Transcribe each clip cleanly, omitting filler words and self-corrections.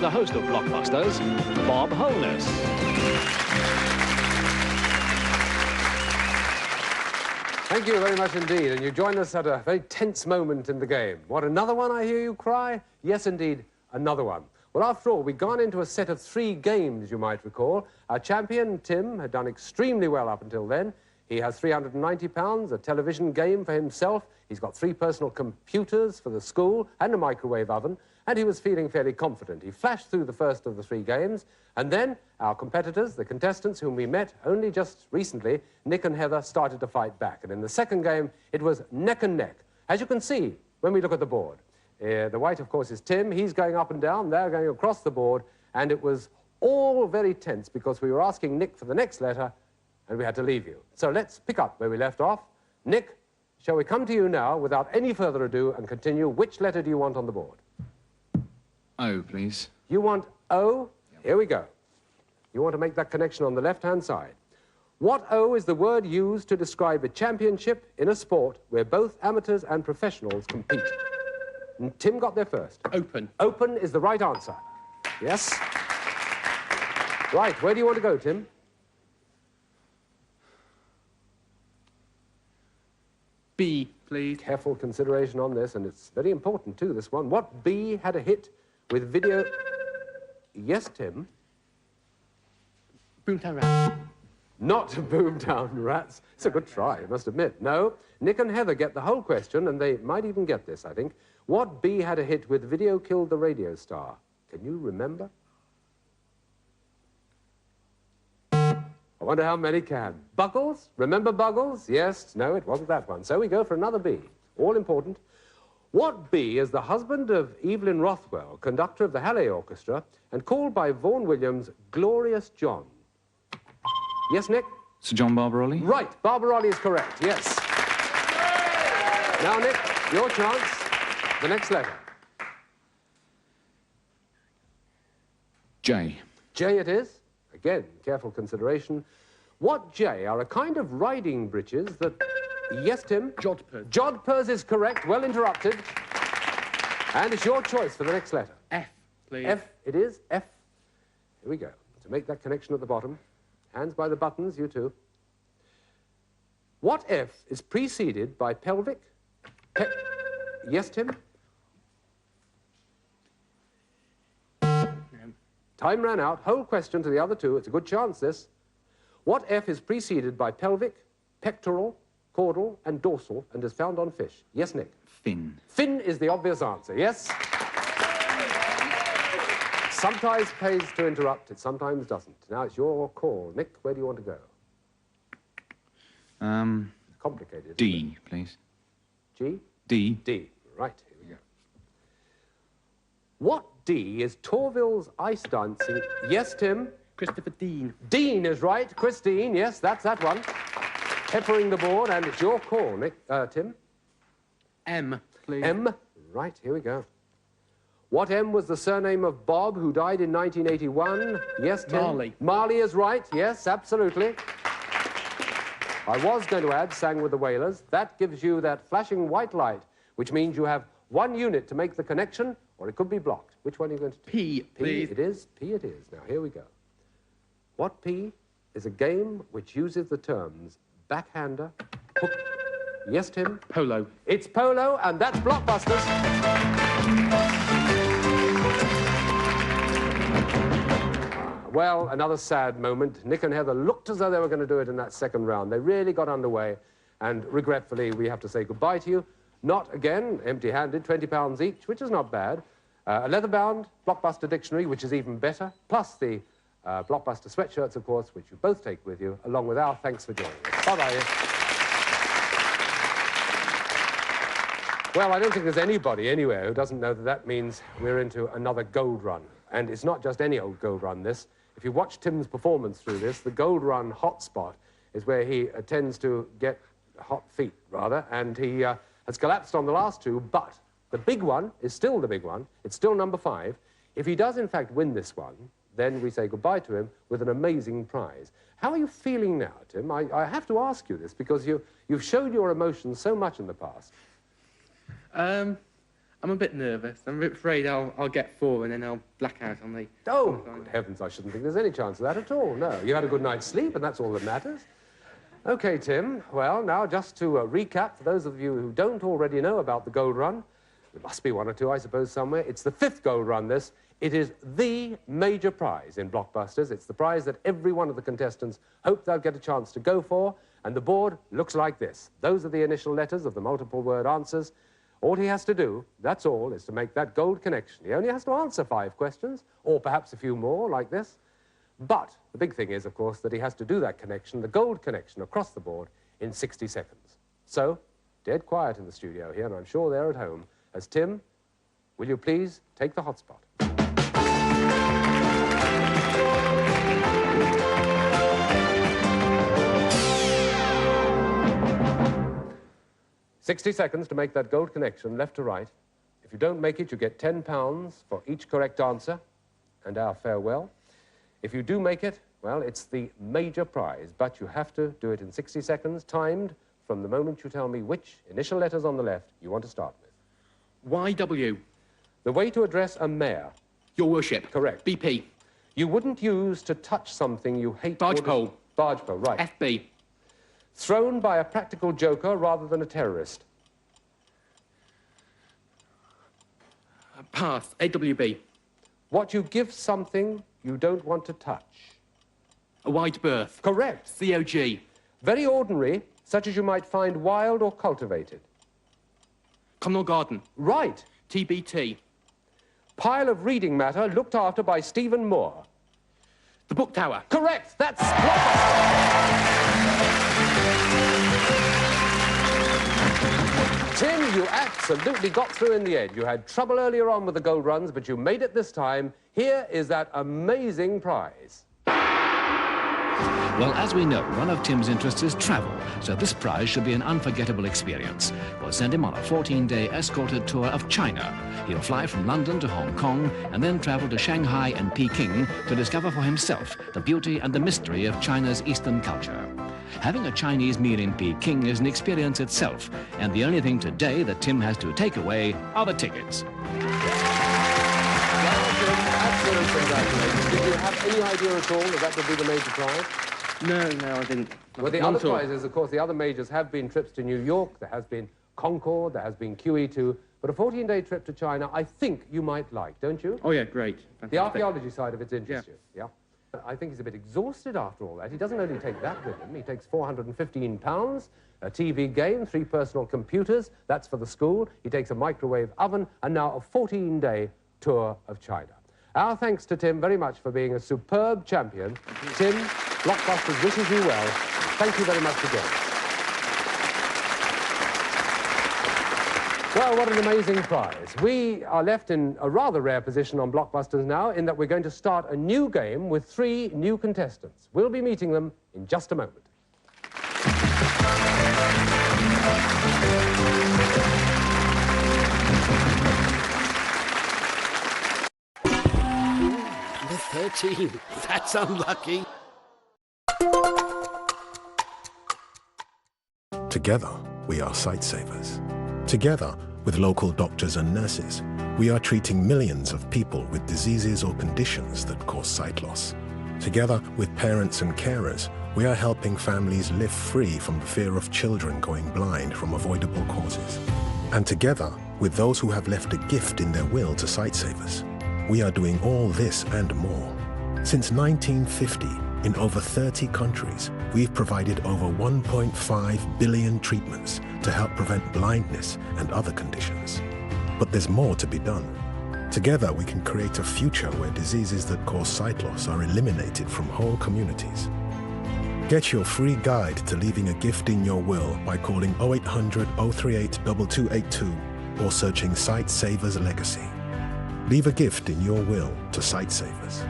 the host of Blockbusters, Bob Holness. Thank you very much indeed, and you join us at a very tense moment in the game. What, another one, I hear you cry? Yes, indeed, another one. Well, after all, we'd gone into a set of 3 games, you might recall. Our champion, Tim, had done extremely well up until then. He has £390, a television game for himself. He's got 3 personal computers for the school and a microwave oven, and he was feeling fairly confident. He flashed through the first of the 3 games, and then our competitors, the contestants whom we met only just recently, Nick and Heather, started to fight back. And in the second game, it was neck and neck, as you can see when we look at the board. The white, of course, is Tim. He's going up and down. They're going across the board. And it was all very tense because we were asking Nick for the next letter, and we had to leave you. So let's pick up where we left off. Nick, shall we come to you now without any further ado and continue? Which letter do you want on the board? O, please. You want O? Yep. Here we go. You want to make that connection on the left-hand side. What O is the word used to describe a championship in a sport where both amateurs and professionals compete? And Tim got there first. Open. Open is the right answer. Yes. Right, where do you want to go, Tim? B, please. Careful consideration on this, and it's very important too, this one. What B had a hit with video... Yes, Tim? Boomtown Rats. Not Boomtown Rats. It's a good try, I must admit. No, Nick and Heather get the whole question, and they might even get this, I think. What B had a hit with Video Killed the Radio Star? Can you remember? I wonder how many can. Buggles? Remember Buggles? Yes. No, it wasn't that one. So we go for another B. All important. What B is the husband of Evelyn Rothwell, conductor of the Halle Orchestra, and called by Vaughan Williams Glorious John? Yes, Nick? Sir John Barbarolli? Right. Barbarolli is correct, yes. Now, Nick, your chance. The next letter. J. J it is. Again, careful consideration. What J are a kind of riding breeches that... Yes, Tim? Jodhpurs. Jodhpurs is correct. Well interrupted. And it's your choice for the next letter. F, please. F it is. F. Here we go. To make that connection at the bottom. Hands by the buttons, you two. What F is preceded by pelvic? Yes, Tim? Time ran out. Whole question to the other two. It's a good chance, this. What F is preceded by pelvic, pectoral, caudal, and dorsal, and is found on fish? Yes, Nick? Fin. Fin is the obvious answer, yes? Sometimes pays to interrupt, it sometimes doesn't. Now it's your call. Nick, where do you want to go? Complicated, isn't D, please. G? D. D. Right, here we go. What D is Torville's ice dancing? Yes, Tim? Christopher Dean. Dean is right. Christine, yes, that's that one. Peppering the board, and it's your call, Nick. Tim? M, please. M. Right, here we go. What M was the surname of Bob, who died in 1981? Yes, Tim? Marley. Marley is right. Yes, absolutely. I was going to add sang with the Wailers. That gives you that flashing white light, which means you have 1 unit to make the connection, or it could be blocked. Which one are you going to do? P, please. P it is. P it is. Now, here we go. What P is a game which uses the terms backhander, hook... Yes, Tim? Polo. It's polo, and that's Blockbusters. Well, another sad moment. Nick and Heather looked as though they were going to do it in that second round. They really got underway, and regretfully, we have to say goodbye to you. Not, again, empty-handed, £20 each, which is not bad. A leather-bound Blockbuster dictionary, which is even better, plus the Blockbuster sweatshirts, of course, which you both take with you, along with our thanks for joining us. Bye-bye. Well, I don't think there's anybody anywhere who doesn't know that that means we're into another gold run. And it's not just any old gold run, this. If you watch Tim's performance through this, the gold run hotspot is where he tends to get hot feet, rather, and he has collapsed on the last 2, but the big one is still the big one. It's still number 5. If he does, in fact, win this one, then we say goodbye to him with an amazing prize. How are you feeling now, Tim? I have to ask you this because you've showed your emotions so much in the past. I'm a bit nervous. I'm a bit afraid I'll get 4 and then I'll black out on the... Oh, good heavens, I shouldn't think there's any chance of that at all, no. You had a good night's sleep, and that's all that matters. OK, Tim, well, now, just to recap, for those of you who don't already know about the Gold Run, there must be one or two, I suppose, somewhere. It's the 5th Gold Run, this. It is the major prize in Blockbusters. It's the prize that every one of the contestants hope they'll get a chance to go for, and the board looks like this. Those are the initial letters of the multiple-word answers. All he has to do, that's all, is to make that gold connection. He only has to answer 5 questions, or perhaps a few more, like this. But the big thing is, of course, that he has to do that connection, the gold connection, across the board in 60 seconds. So, dead quiet in the studio here, and I'm sure they're at home, as Tim, will you please take the hotspot? 60 seconds to make that gold connection, left to right. If you don't make it, you get £10 for each correct answer, and our farewell. If you do make it, well, it's the major prize, but you have to do it in 60 seconds, timed from the moment you tell me which initial letters on the left you want to start with. YW. The way to address a mayor. Your Worship. Correct. BP. You wouldn't use to touch something you hate. Barge pole. Barge pole, right. FB. Thrown by a practical joker rather than a terrorist. Pass. AWB. What you give something you don't want to touch. A wide berth. Correct. COG. Very ordinary, such as you might find wild or cultivated. Communal garden. Right. TBT. Pile of reading matter looked after by Stephen Moore. The book tower. Correct. That's Blockbusters. Tim, you absolutely got through in the end. You had trouble earlier on with the gold runs, but you made it this time. Here is that amazing prize. Well, as we know, one of Tim's interests is travel, so this prize should be an unforgettable experience. We'll send him on a 14-day escorted tour of China. He'll fly from London to Hong Kong and then travel to Shanghai and Peking to discover for himself the beauty and the mystery of China's Eastern culture. Having a Chinese meal in Peking is an experience itself, and the only thing today that Tim has to take away are the tickets. Absolute congratulations. Did you have any idea at all that that would be the major prize? No, I didn't. Well, the other prizes, of course, the other majors have been trips to New York, there has been Concorde, there has been QE2, but a 14-day trip to China, I think you might like, don't you? Oh, yeah, great. Fantastic. The archaeology side of it interests you, yeah? I think he's a bit exhausted after all that. He doesn't only take that with him, he takes £415, a TV game, 3 personal computers, that's for the school, he takes a microwave oven, and now a 14-day tour of China. Our thanks to Tim very much for being a superb champion. Tim, Blockbusters wishes you well. Thank you very much again. Well, what an amazing prize. We are left in a rather rare position on Blockbusters now, in that we're going to start a new game with 3 new contestants. We'll be meeting them in just a moment. Number 13. That's unlucky. Together, we are Sightsavers. Together, with local doctors and nurses, we are treating millions of people with diseases or conditions that cause sight loss. Together, with parents and carers, we are helping families live free from the fear of children going blind from avoidable causes. And together, with those who have left a gift in their will to Sightsavers, we are doing all this and more. Since 1950, in over 30 countries, we've provided over 1.5 billion treatments to help prevent blindness and other conditions. But there's more to be done. Together, we can create a future where diseases that cause sight loss are eliminated from whole communities. Get your free guide to leaving a gift in your will by calling 0800 038 2282 or searching Sightsavers Legacy. Leave a gift in your will to Sightsavers.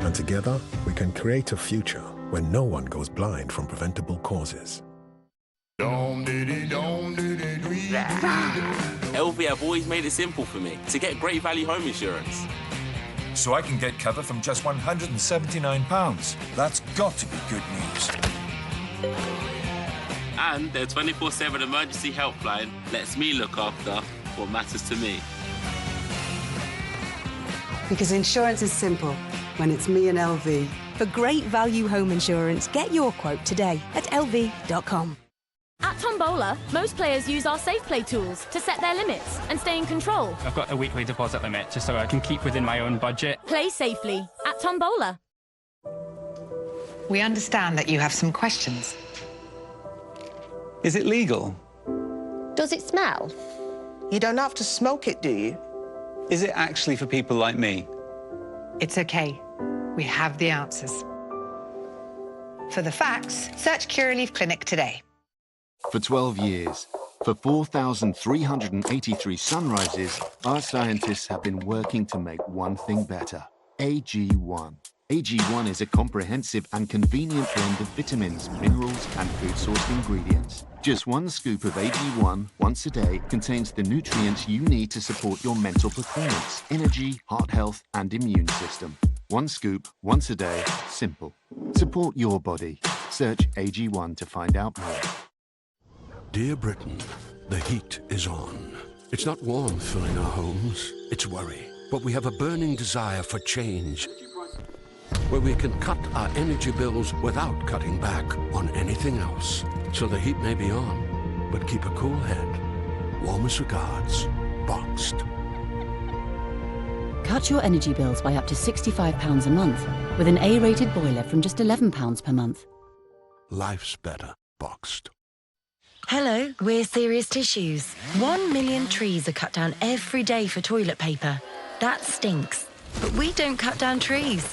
And together, we can create a future where no one goes blind from preventable causes. LV have always made it simple for me to get great value home insurance. So I can get cover from just £179. That's got to be good news. And their 24/7 emergency helpline lets me look after what matters to me. Because insurance is simple when it's me and LV. For great value home insurance, get your quote today at lv.com. At Tombola, most players use our safe play tools to set their limits and stay in control. I've got a weekly deposit limit just so I can keep within my own budget. Play safely at Tombola. We understand that you have some questions. Is it legal? Does it smell? You don't have to smoke it, do you? Is it actually for people like me? It's okay. We have the answers. For the facts, search Curaleaf Clinic today. For 12 years, for 4,383 sunrises, our scientists have been working to make one thing better: AG1. AG1 is a comprehensive and convenient blend of vitamins, minerals, and food-sourced ingredients. Just one scoop of AG1 once a day contains the nutrients you need to support your mental performance, energy, heart health, and immune system. One scoop, once a day, simple. Support your body. Search AG1 to find out more. Dear Britain, the heat is on. It's not warmth filling our homes, it's worry. But we have a burning desire for change, where we can cut our energy bills without cutting back on anything else. So the heat may be on, but keep a cool head. Warmest regards, Boxed. Cut your energy bills by up to £65 a month with an A-rated boiler from just £11 per month. Life's better, Boxed. Hello, we're Serious Tissues. 1 million trees are cut down every day for toilet paper. That stinks. But we don't cut down trees.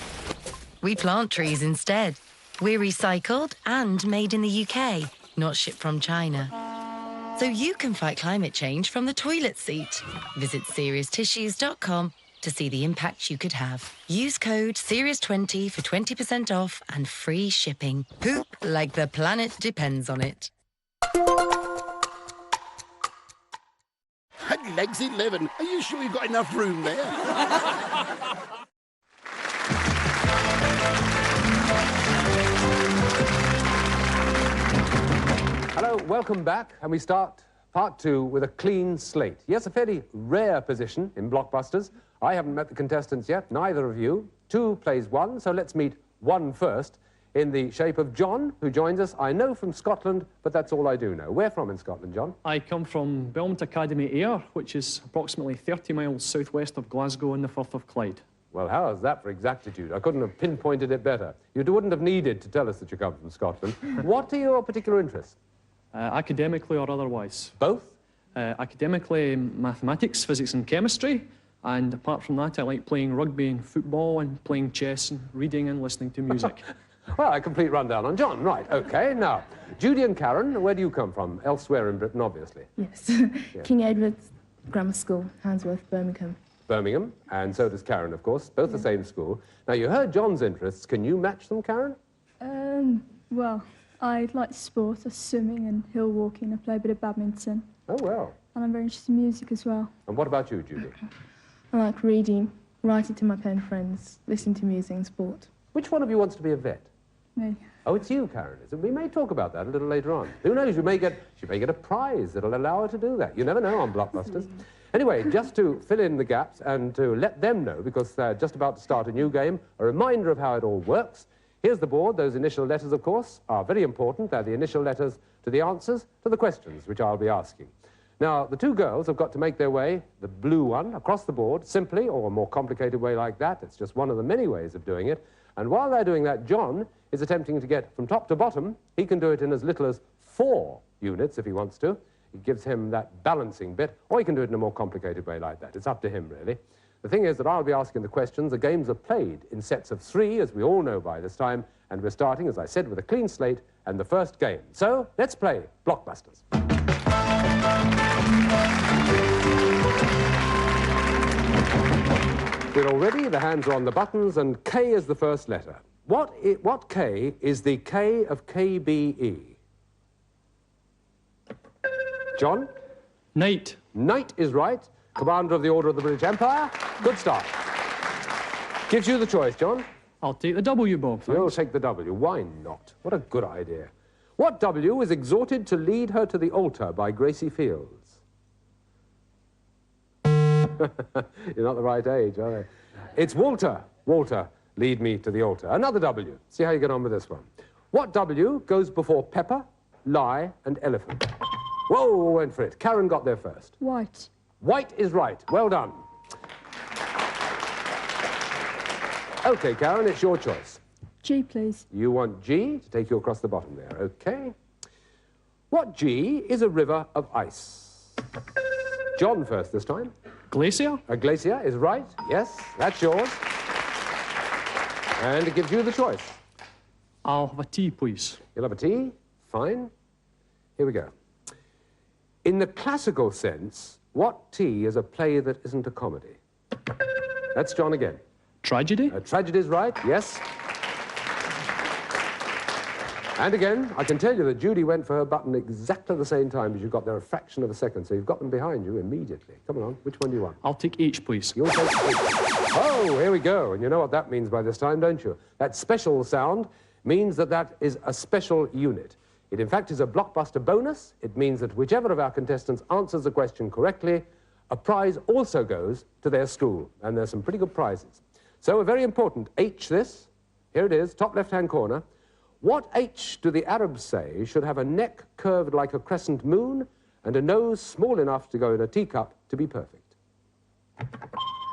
We plant trees instead. We're recycled and made in the UK, not shipped from China. So you can fight climate change from the toilet seat. Visit serioustissues.com to see the impact you could have. Use code SERIOUS20 for 20% off and free shipping. Poop like the planet depends on it. And legs 11. Are you sure you've got enough room there? Hello, welcome back, and we start part 2 with a clean slate. Yes, a fairly rare position in Blockbusters. I haven't met the contestants yet, neither of you. 2 plays 1, so let's meet 1 first, in the shape of John, who joins us, I know, from Scotland, but that's all I do know. Where from in Scotland, John? I come from Belmont Academy Ayr, which is approximately 30 miles southwest of Glasgow in the Firth of Clyde. Well, how is that for exactitude? I couldn't have pinpointed it better. You wouldn't have needed to tell us that you come from Scotland. What are your particular interests? Academically or otherwise. Both? Academically, mathematics, physics and chemistry. And apart from that, I like playing rugby and football and playing chess and reading and listening to music. Well, a complete rundown on John. Right, OK. Now, Judy and Karen, where do you come from? Elsewhere in Britain, obviously. Yes. King Edward's Grammar School, Handsworth, Birmingham. Birmingham, and so does Karen, of course, both the same school. Now, you heard John's interests. Can you match them, Karen? Well, I like sport, swimming and hill walking. I play a bit of badminton. Oh, well. And I'm very interested in music as well. And what about you, Judy? I like reading, writing to my pen friends, listening to music and sport. Which one of you wants to be a vet? Me. Oh, it's you, Karen, is it? We may talk about that a little later on. Who knows, she may get a prize that'll allow her to do that. You never know on Blockbusters. Anyway, just to fill in the gaps and to let them know, because they're just about to start a new game, a reminder of how it all works. Here's the board. Those initial letters, of course, are very important. They're the initial letters to the answers to the questions which I'll be asking. Now, the 2 girls have got to make their way, the blue one, across the board, simply, or a more complicated way like that. It's just one of the many ways of doing it. And while they're doing that, John is attempting to get from top to bottom. He can do it in as little as 4 units if he wants to. It gives him that balancing bit, or he can do it in a more complicated way like that. It's up to him, really. The thing is that I'll be asking the questions. The games are played in sets of 3, as we all know by this time, and we're starting, as I said, with a clean slate and the first game. So, let's play Blockbusters. We're all ready, the hands are on the buttons, and K is the first letter. What K is the K of KBE? John? Knight. Knight is right. Commander of the Order of the British Empire. Good start. Gives you the choice, John. I'll take the W, Bob. Thanks. You'll take the W. Why not? What a good idea. What W is exhorted to lead her to the altar by Gracie Fields? You're not the right age, are they? It's Walter. Walter, lead me to the altar. Another W. See how you get on with this one. What W goes before pepper, lie, and elephant? Whoa, went for it. Karen got there first. White. White is right. Well done. OK, Karen, it's your choice. G, please. You want G to take you across the bottom there. OK. What G is a river of ice? John first this time. Glacier? A glacier is right. Yes, that's yours. And it gives you the choice. I'll have a T, please. You'll have a T? Fine. Here we go. In the classical sense, what T is a play that isn't a comedy? That's John again. Tragedy? A tragedy is right, yes. And again, I can tell you that Judy went for her button exactly the same time as you got there a fraction of a second, so you've got them behind you immediately. Come on, which one do you want? I'll take H, please. You'll take H. Oh, here we go. And you know what that means by this time, don't you? That special sound means that that is a special unit. It, in fact, is a blockbuster bonus. It means that whichever of our contestants answers the question correctly, a prize also goes to their school. And there's some pretty good prizes. So a very important H this. Here it is, top left-hand corner. What H do the Arabs say should have a neck curved like a crescent moon and a nose small enough to go in a teacup to be perfect?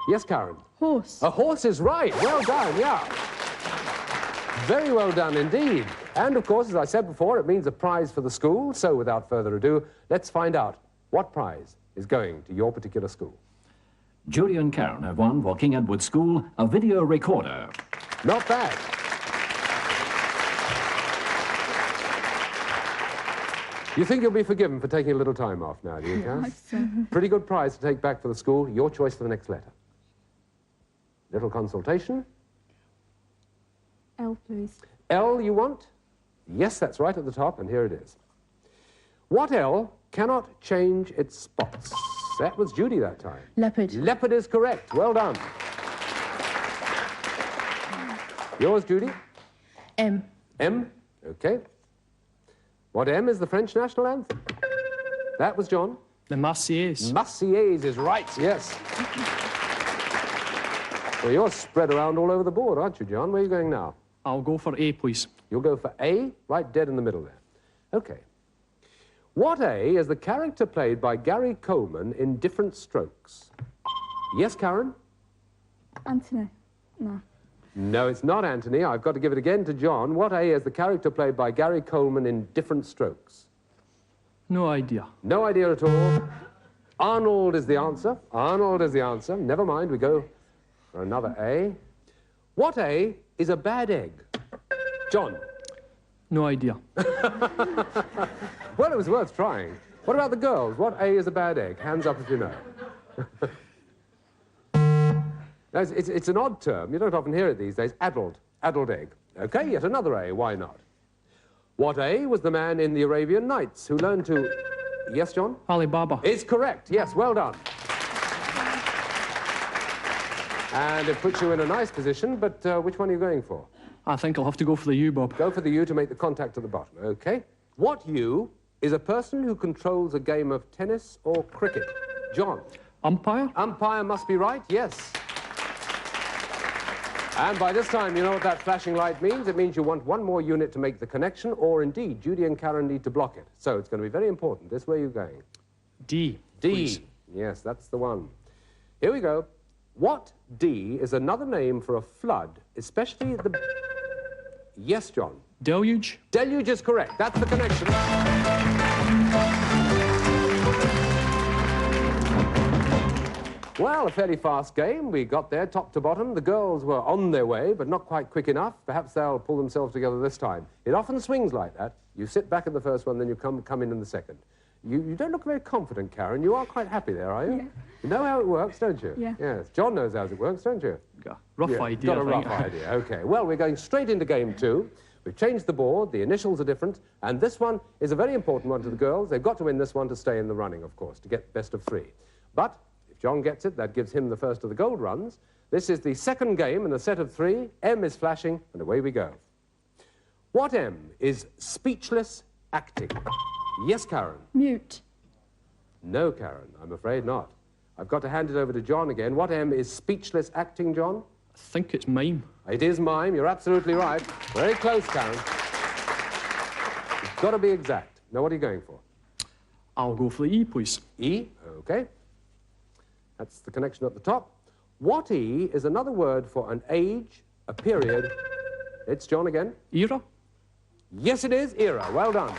Yes, Karen? Horse. A horse is right. Well done, yeah. Very well done indeed. And, of course, as I said before, it means a prize for the school. So, without further ado, let's find out what prize is going to your particular school. Judy and Karen have won for King Edward School a video recorder. Not bad. You think you'll be forgiven for taking a little time off now, do you, Karen? So. Pretty good prize to take back for the school. Your choice for the next letter. Little consultation. L, please. L you want? Yes, that's right at the top, and here it is. What L cannot change its spots? That was Judy that time. Leopard. Leopard is correct. Well done. Yours, Judy? M. M? OK. What M is the French national anthem? That was John. The Marseillaise. Marseillaise is right, yes. Well, you're spread around all over the board, aren't you, John? Where are you going now? I'll go for A, please. You'll go for A, right dead in the middle there. OK. What A is the character played by Gary Coleman in Different Strokes? Yes, Karen? Anthony. No. No, it's not Anthony. I've got to give it again to John. What A is the character played by Gary Coleman in Different Strokes? No idea. No idea at all. Arnold is the answer. Arnold is the answer. Never mind, we go for another A. What A is a bad egg? John? No idea. Well, it was worth trying. What about the girls? What A is a bad egg? Hands up if you know. No, it's an odd term. You don't often hear it these days. Addled egg. OK, yet another A. Why not? What A was the man in the Arabian Nights who learned to... Yes, John? Alibaba. It's correct. Yes, well done. And it puts you in a nice position, but which one are you going for? I think I'll have to go for the U, Bob. Go for the U to make the contact at the bottom. OK. What U is a person who controls a game of tennis or cricket? John? Umpire? Umpire must be right, yes. And by this time, you know what that flashing light means. It means you want one more unit to make the connection, or indeed, Judy and Karen need to block it. So it's going to be very important. This way you're going. D. D. Please. Yes, that's the one. Here we go. What D is another name for a flood, especially the... Yes, John. Deluge? Deluge is correct. That's the connection. Well, a fairly fast game. We got there top to bottom. The girls were on their way, but not quite quick enough. Perhaps they'll pull themselves together this time. It often swings like that. You sit back in the first one, then you come in the second. You don't look very confident, Karen. You are quite happy there, are you? Yeah. You know how it works, don't you? Yeah. Yes. John knows how it works, don't you? Got a rough idea. Got a rough idea. OK. Well, we're going straight into game 2. We've changed the board. The initials are different. And this one is a very important one to the girls. They've got to win this one to stay in the running, of course, to get best of 3. But if John gets it, that gives him the first of the gold runs. This is the second game in the set of 3. M is flashing, and away we go. What M is speechless acting? Yes, Karen? Mute. No, Karen, I'm afraid not. I've got to hand it over to John again. What M is speechless acting, John? I think it's mime. It is mime. You're absolutely right. Very close, Karen. You've got to be exact. Now, what are you going for? I'll go for the E, please. E, OK. That's the connection at the top. What E is another word for an age, a period? It's John again. Era? Yes, it is. Era. Well done.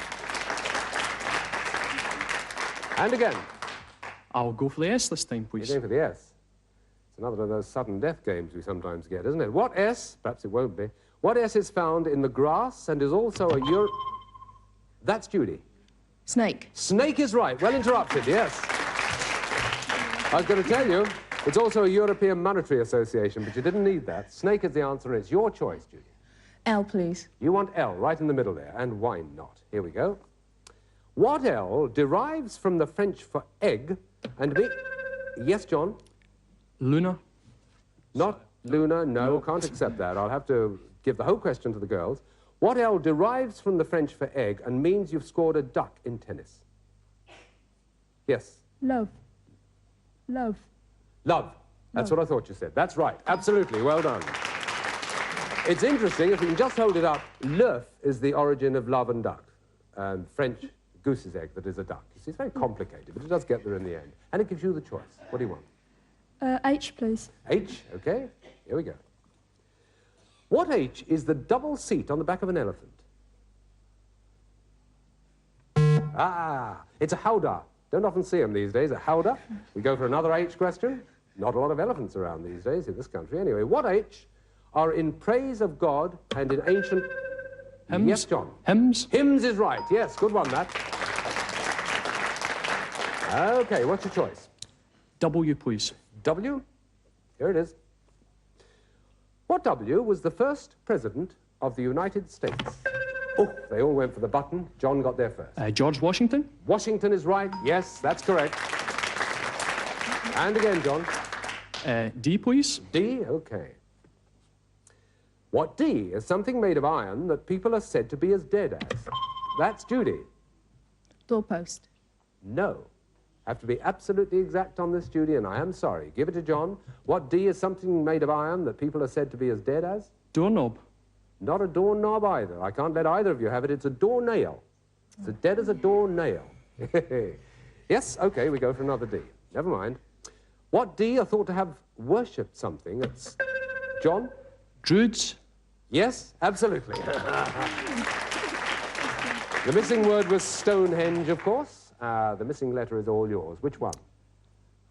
And again. I'll go for the S this time, please. You're going for the S. It's another of those sudden death games we sometimes get, isn't it? What S, perhaps it won't be, what S is found in the grass and is also a That's Judy. Snake. Snake is right. Well interrupted, yes. I was going to tell you, it's also a European Monetary Association, but you didn't need that. Snake is the answer, and it's your choice, Judy. L, please. You want L, right in the middle there, and why not? Here we go. What L derives from the French for egg and me... Yes, John? Luna. Not Luna, no, can't accept that. I'll have to give the whole question to the girls. What L derives from the French for egg and means you've scored a duck in tennis? Yes? Love. Love. Love. That's what I thought you said. That's right. Absolutely. Well done. It's interesting, if we can just hold it up, l'œuf is the origin of love and duck, and French goose's egg that is a duck. You see, it's very complicated, but it does get there in the end. And it gives you the choice. What do you want? H, please. H, OK. Here we go. What H is the double seat on the back of an elephant? Ah, it's a howdah. Don't often see them these days, a howdah. We go for another H question. Not a lot of elephants around these days in this country. Anyway, what H are in praise of God and in ancient... Hymns? Yes, John. Hymns? Hymns is right. Yes, good one, Matt. OK, what's your choice? W, please. W? Here it is. What W was the first president of the United States? Oh, they all went for the button. John got there first. George Washington? Washington is right. Yes, that's correct. And again, John. D, please. D, OK. What D is something made of iron that people are said to be as dead as? That's Judy. Doorpost. No. Have to be absolutely exact on this, Judy, and I am sorry. Give it to John. What D is something made of iron that people are said to be as dead as? Doorknob. Not a doorknob either. I can't let either of you have it. It's a doornail. It's as dead as a doornail. Yes, OK, we go for another D. Never mind. What D are thought to have worshipped something? It's John? Druids. Yes, absolutely. The missing word was Stonehenge, of course. The missing letter is all yours. Which one?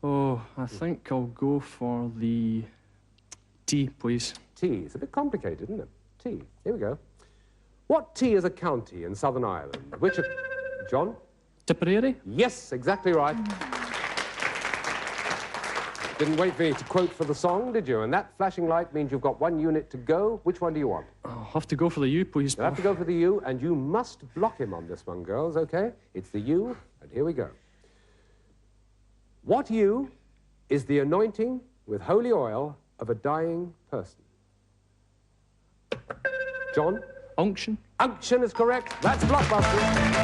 Oh, I think I'll go for the T, please. T. It's a bit complicated, isn't it? T. Here we go. What T is a county in Southern Ireland? Which... John? Tipperary? Yes, exactly right. Didn't wait for me to quote for the song, did you? And that flashing light means you've got 1 unit to go. Which one do you want? I'll have to go for the U, please. You'll have to go for the U, and you must block him on this one, girls, OK? It's the U, and here we go. What U is the anointing with holy oil of a dying person? John? Unction. Unction is correct. That's Blockbusters.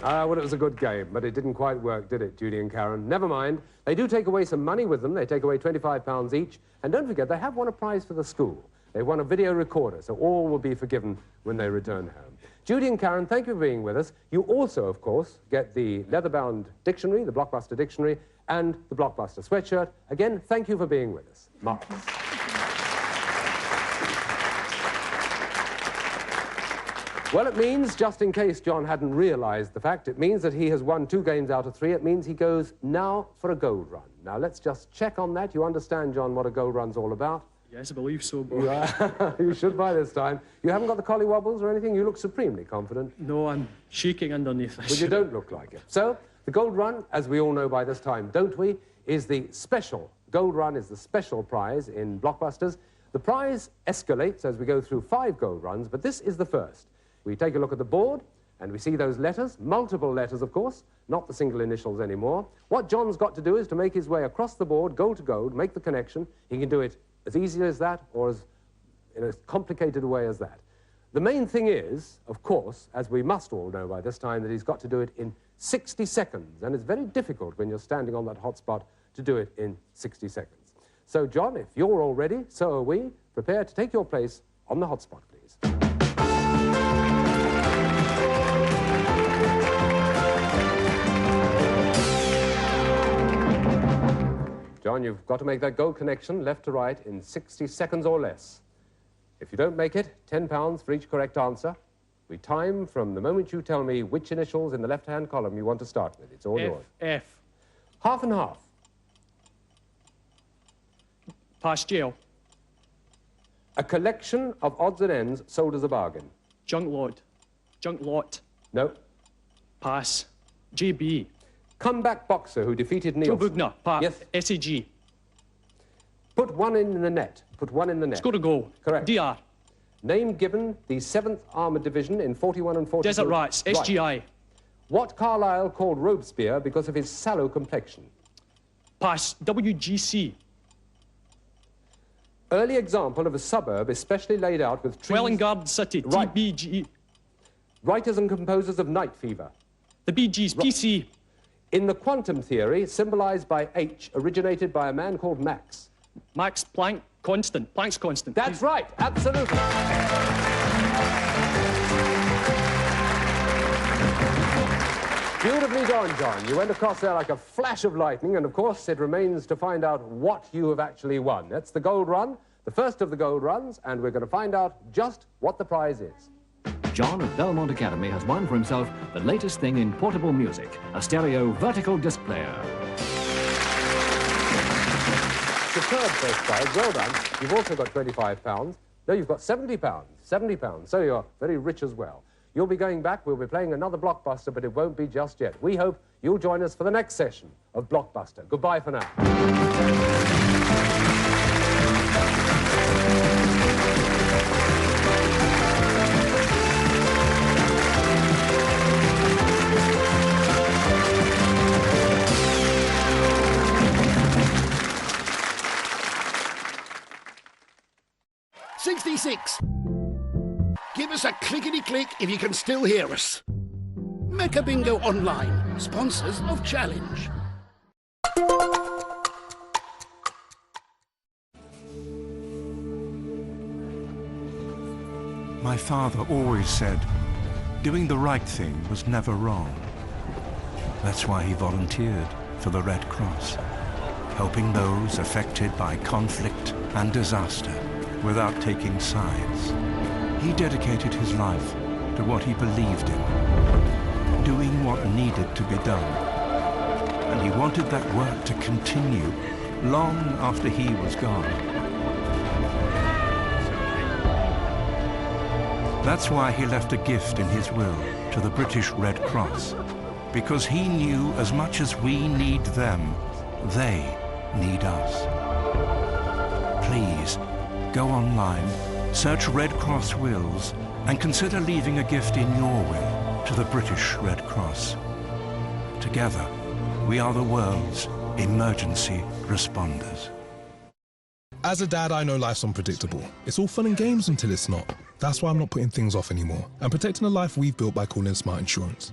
Well, it was a good game, but it didn't quite work, did it, Judy and Karen? Never mind. They do take away some money with them. They take away £25 each. And don't forget, they have won a prize for the school. They won a video recorder, so all will be forgiven when they return home. Judy and Karen, thank you for being with us. You also, of course, get the leather-bound dictionary, the Blockbuster dictionary, and the Blockbuster sweatshirt. Again, thank you for being with us. Marvellous. Well, it means, just in case John hadn't realised the fact, it means that he has won 2 games out of 3. It means he goes now for a gold run. Now, let's just check on that. You understand, John, what a gold run's all about? Yes, I believe so, boy. You should by this time. You haven't got the collie wobbles or anything? You look supremely confident. No, I'm shaking underneath this. Well, you don't look like it. So, the gold run, as we all know by this time, don't we, is the special. Gold run is the special prize in Blockbusters. The prize escalates as we go through 5 gold runs, but this is the first. We take a look at the board, and we see those letters, multiple letters, of course, not the single initials anymore. What John's got to do is to make his way across the board, gold to gold, make the connection. He can do it as easy as that or as in a complicated way as that. The main thing is, of course, as we must all know by this time, that he's got to do it in 60 seconds. And it's very difficult when you're standing on that hot spot to do it in 60 seconds. So, John, if you're all ready, so are we. Prepare to take your place on the hot spot, please. John, you've got to make that goal connection left to right in 60 seconds or less. If you don't make it, £10 for each correct answer. We time from the moment you tell me which initials in the left-hand column you want to start with. It's all yours. F. Half and half. Pass jail. A collection of odds and ends sold as a bargain. Junk lot. Junk lot. No. Pass. JB. Comeback boxer who defeated Nielsen. Joe Bugner. Pass. Yes. SAG. Put one in the net. Put one in the net. Score a goal. Correct. DR. Name given the 7th Armoured Division in 41 and 42. Desert Rats. SGI. Right. What Carlyle called Robespierre because of his sallow complexion. Pass. WGC. Early example of a suburb especially laid out with trees. Welling Garden City. Right. TBG. Writers and composers of Night Fever. The Bee Gees. PC. In the quantum theory, symbolized by H, originated by a man called Max. Max Planck constant. Planck's constant. That's right, absolutely. Beautifully done, John. You went across there like a flash of lightning, and of course it remains to find out what you have actually won. That's the gold run, the first of the gold runs, and we're going to find out just what the prize is. John at Belmont Academy has won for himself the latest thing in portable music, a stereo vertical disc player. Superb first prize, well done. You've also got £25. No, you've got £70. £70, so you're very rich as well. You'll be going back, we'll be playing another Blockbuster, but it won't be just yet. We hope you'll join us for the next session of Blockbuster. Goodbye for now. 66. Give us a clickety-click if you can still hear us. Mecha Bingo Online, sponsors of Challenge. My father always said, doing the right thing was never wrong. That's why he volunteered for the Red Cross, helping those affected by conflict and disaster without taking sides. He dedicated his life to what he believed in, doing what needed to be done. And he wanted that work to continue long after he was gone. That's why he left a gift in his will to the British Red Cross, because he knew as much as we need them, they need us. Please, go online, search Red Cross Wills, and consider leaving a gift in your will to the British Red Cross. Together, we are the world's emergency responders. As a dad, I know life's unpredictable. It's all fun and games until it's not. That's why I'm not putting things off anymore. I'm protecting the life we've built by calling Smart Insurance.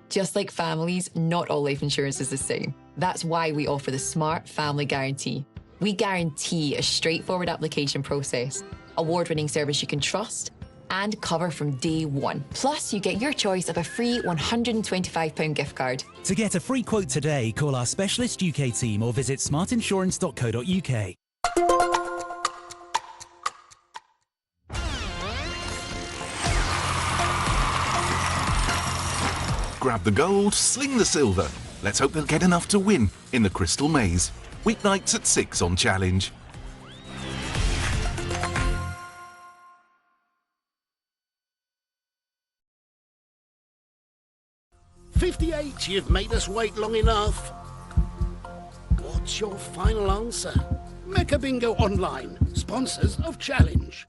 Just like families, not all life insurance is the same. That's why we offer the Smart Family Guarantee. We guarantee a straightforward application process, award-winning service you can trust, and cover from day one. Plus, you get your choice of a free £125 gift card. To get a free quote today, call our specialist UK team or visit smartinsurance.co.uk. Grab the gold, sling the silver. Let's hope they'll get enough to win in the Crystal Maze. Weeknights at 6 on Challenge. "58, you've made us wait long enough. What's your final answer? Mecha Bingo Online, sponsors of Challenge.